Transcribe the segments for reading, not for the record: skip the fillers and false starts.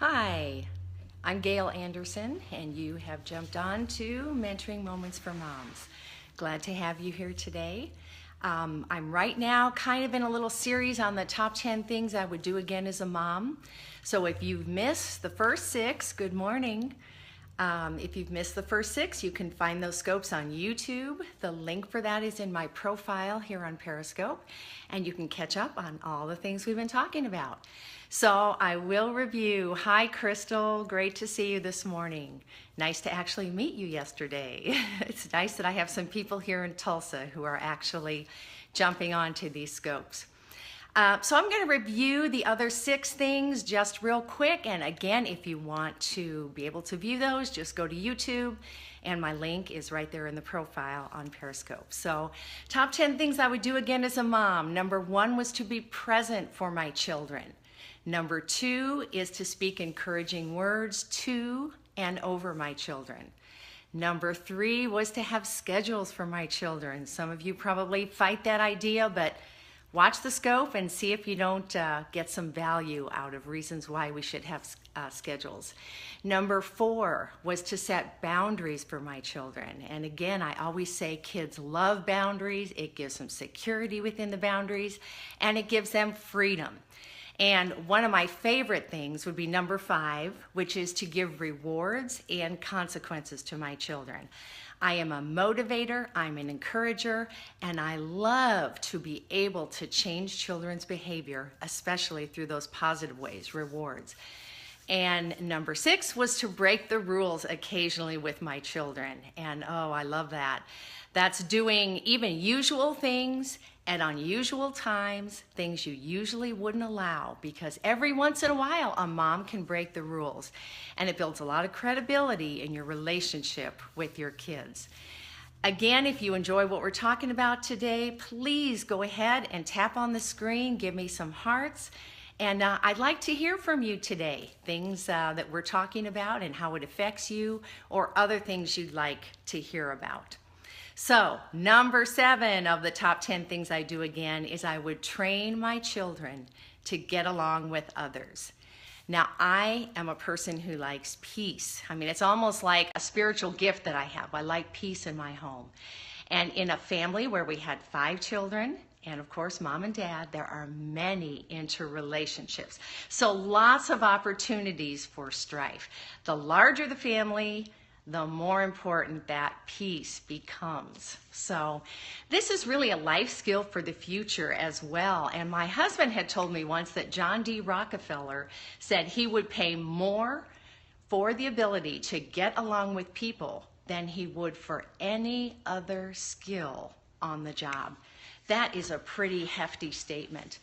Hi, I'm Gail Anderson, and you have jumped on to Mentoring Moments for Moms. Glad to have you here today. I'm right now kind of in a little series on the top 10 things I would do again as a mom. So if you've missed the first 6, good morning. If you've missed the first 6, you can find those scopes on YouTube. The link for that is in my profile here on Periscope, and you can catch up on all the things we've been talking about. So I will review. Hi, Crystal. Great to see you this morning. Nice to actually meet you yesterday. It's nice that I have some people here in Tulsa who are actually jumping onto these scopes. So I'm going to review the other 6 things just real quick. And again, if you want to be able to view those, just go to YouTube. And my link is right there in the profile on Periscope. So top 10 things I would do again as a mom. Number 1 was to be present for my children. Number 2 is to speak encouraging words to and over my children. Number 3 was to have schedules for my children. Some of you probably fight that idea, but watch the scope and see if you don't get some value out of reasons why we should have schedules. Number 4 was to set boundaries for my children. And again, I always say kids love boundaries. It gives them security within the boundaries, and it gives them freedom. And one of my favorite things would be number 5, which is to give rewards and consequences to my children. I am a motivator, I'm an encourager, and I love to be able to change children's behavior, especially through those positive ways, rewards. And number 6 was to break the rules occasionally with my children. And oh, I love that. That's doing even usual things at unusual times, things you usually wouldn't allow, because every once in a while a mom can break the rules, and it builds a lot of credibility in your relationship with your kids. Again, if you enjoy what we're talking about today, please go ahead and tap on the screen, give me some hearts, and I'd like to hear from you today, things that we're talking about and how it affects you, or other things you'd like to hear about. So, number 7 of the top 10 things I do again is I would train my children to get along with others. Now, I am a person who likes peace. I mean, it's almost like a spiritual gift that I have. I like peace in my home. And in a family where we had 5 children, and of course, mom and dad, there are many interrelationships. So lots of opportunities for strife. The larger the family, the more important that peace becomes. So this is really a life skill for the future as well. And my husband had told me once that John D. Rockefeller said he would pay more for the ability to get along with people than he would for any other skill on the job. That is a pretty hefty statement.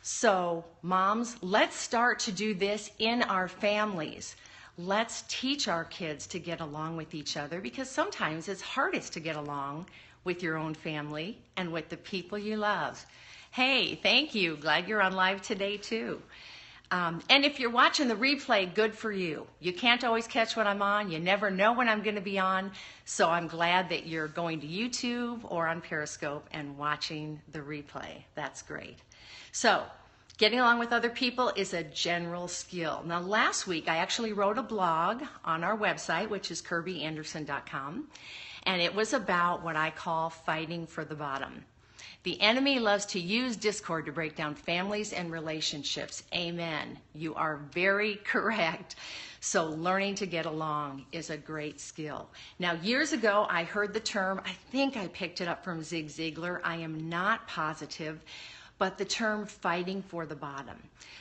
So moms, let's start to do this in our families. Let's teach our kids to get along with each other, because sometimes it's hardest to get along with your own family and with the people you love. Hey, thank you. Glad you're on live today too. And if you're watching the replay, good for you. You can't always catch when I'm on. You never know when I'm going to be on. So I'm glad that you're going to YouTube or on Periscope and watching the replay. That's great. So, getting along with other people is a general skill. Now, last week, I actually wrote a blog on our website, which is kirbyanderson.com, and it was about what I call fighting for the bottom. The enemy loves to use discord to break down families and relationships. Amen. You are very correct. So learning to get along is a great skill. Now, years ago, I heard the term, I think I picked it up from Zig Ziglar. I am not positive, but the term fighting for the bottom.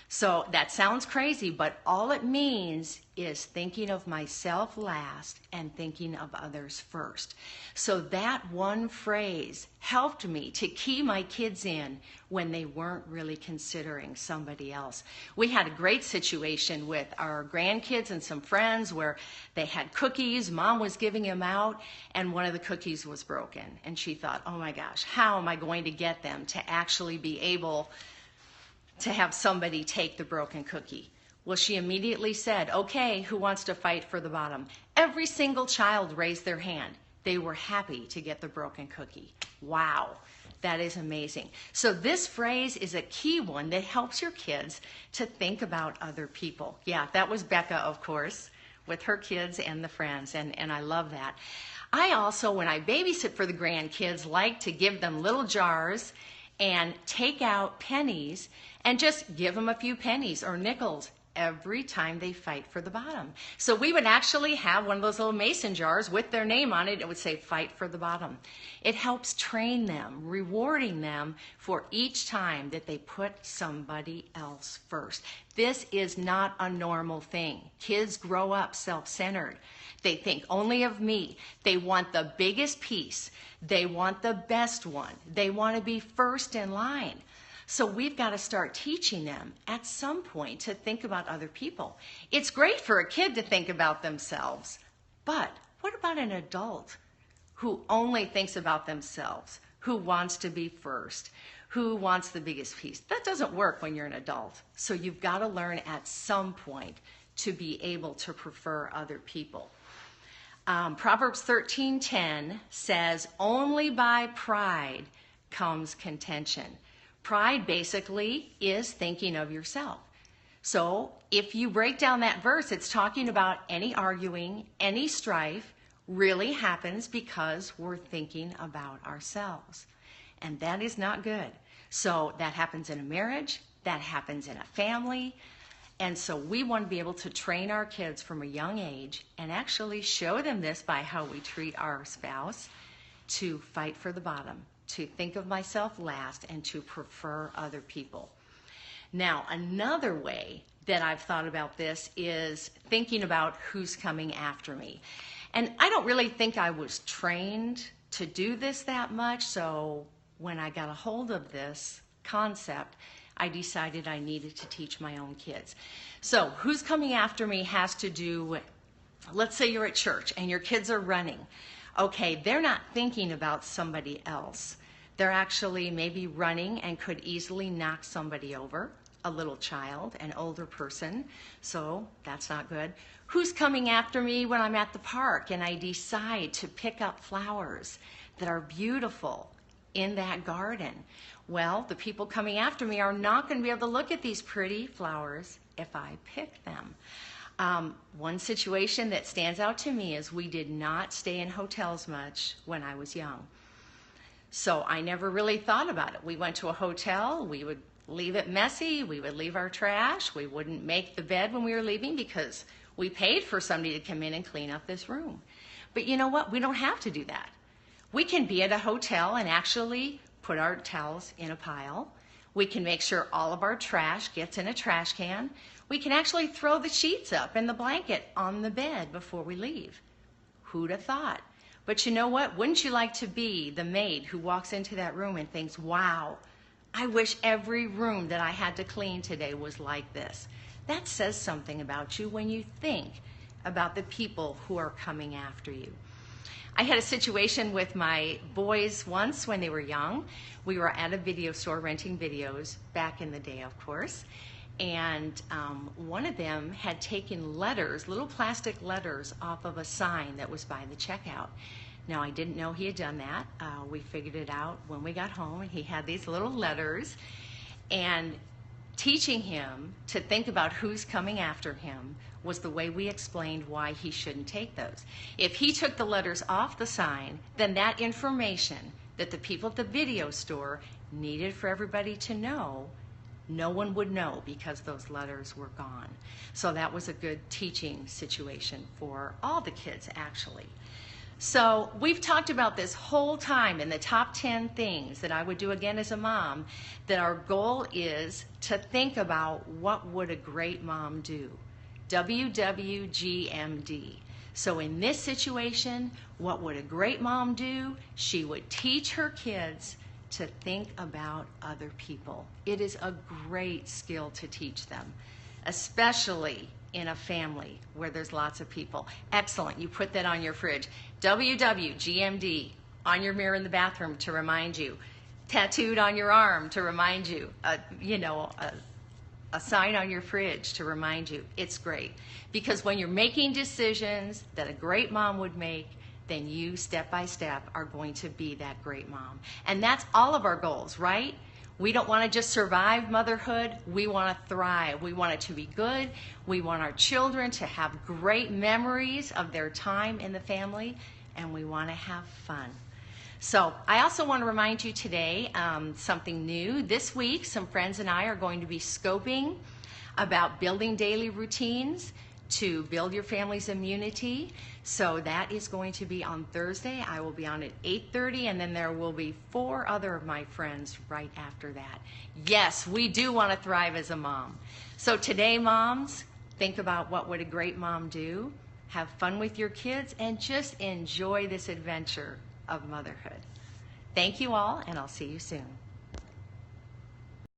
So that sounds crazy, but all it means is thinking of myself last and thinking of others first. So that one phrase helped me to key my kids in when they weren't really considering somebody else. We had a great situation with our grandkids and some friends where they had cookies, mom was giving them out, and one of the cookies was broken. And she thought, oh my gosh, how am I going to get them to actually be able to have somebody take the broken cookie? Well, she immediately said, okay, who wants to fight for the bottom? Every single child raised their hand. they were happy to get the broken cookie. Wow, that is amazing. So this phrase is a key one that helps your kids to think about other people. Yeah, that was Becca, of course, with her kids and the friends, and I love that. I also, when I babysit for the grandkids, like to give them little jars and take out pennies and just give them a few pennies or nickels every time they fight for the bottom. So we would actually have one of those little mason jars with their name on it. It would say fight for the bottom. It helps train them, rewarding them for each time that they put somebody else first. This is not a normal thing. Kids grow up self-centered. They think only of me. They want the biggest piece. They want the best one. They want to be first in line. So we've got to start teaching them at some point to think about other people. It's great for a kid to think about themselves, but what about an adult who only thinks about themselves, who wants to be first, who wants the biggest piece? That doesn't work when you're an adult. So you've got to learn at some point to be able to prefer other people. Proverbs 13:10 says, only by pride comes contention. Pride basically is thinking of yourself. So if you break down that verse, it's talking about any arguing, any strife really happens because we're thinking about ourselves. And that is not good. So that happens in a marriage, that happens in a family. And so we want to be able to train our kids from a young age and actually show them this by how we treat our spouse, to fight for the bottom, to think of myself last, and to prefer other people. Now, another way that I've thought about this is thinking about who's coming after me. And I don't really think I was trained to do this that much, so when I got a hold of this concept, I decided I needed to teach my own kids. So who's coming after me has to do with, let's say you're at church and your kids are running. Okay, they're not thinking about somebody else. They're actually maybe running and could easily knock somebody over, a little child, an older person, so that's not good. Who's coming after me when I'm at the park and I decide to pick up flowers that are beautiful in that garden? Well, the people coming after me are not going to be able to look at these pretty flowers if I pick them. One situation that stands out to me is we did not stay in hotels much when I was young. So I never really thought about it. We went to a hotel, we would leave it messy, we would leave our trash, we wouldn't make the bed when we were leaving because we paid for somebody to come in and clean up this room. But you know what? We don't have to do that. We can be at a hotel and actually put our towels in a pile. We can make sure all of our trash gets in a trash can. We can actually throw the sheets up and the blanket on the bed before we leave. Who'd have thought? But you know what? Wouldn't you like to be the maid who walks into that room and thinks, wow, I wish every room that I had to clean today was like this? That says something about you when you think about the people who are coming after you. I had a situation with my boys once when they were young. We were at a video store renting videos back in the day, of course. And one of them had taken letters, little plastic letters, off of a sign that was by the checkout. Now, I didn't know he had done that. We figured it out when we got home, and he had these little letters. And teaching him to think about who's coming after him was the way we explained why he shouldn't take those. If he took the letters off the sign, then that information that the people at the video store needed for everybody to know, no one would know because those letters were gone. So that was a good teaching situation for all the kids, actually. So we've talked about this whole time in the top 10 things that I would do again as a mom, that our goal is to think about what would a great mom do. WWGMD. So in this situation, what would a great mom do? She would teach her kids to think about other people. It is a great skill to teach them, especially in a family where there's lots of people. Excellent, you put that on your fridge. WWGMD on your mirror in the bathroom to remind you. Tattooed on your arm to remind you. A sign on your fridge to remind you. It's great because when you're making decisions that a great mom would make, then you, step by step, are going to be that great mom. And that's all of our goals, right? We don't want to just survive motherhood. We want to thrive. We want it to be good. We want our children to have great memories of their time in the family, and we want to have fun. So I also want to remind you today something new. This week, some friends and I are going to be scoping about building daily routines to build your family's immunity. So that is going to be on Thursday. I will be on at 8:30, and then there will be 4 other of my friends right after that. Yes, we do want to thrive as a mom. So today, moms, think about what would a great mom do. Have fun with your kids and just enjoy this adventure of motherhood. Thank you all, and I'll see you soon.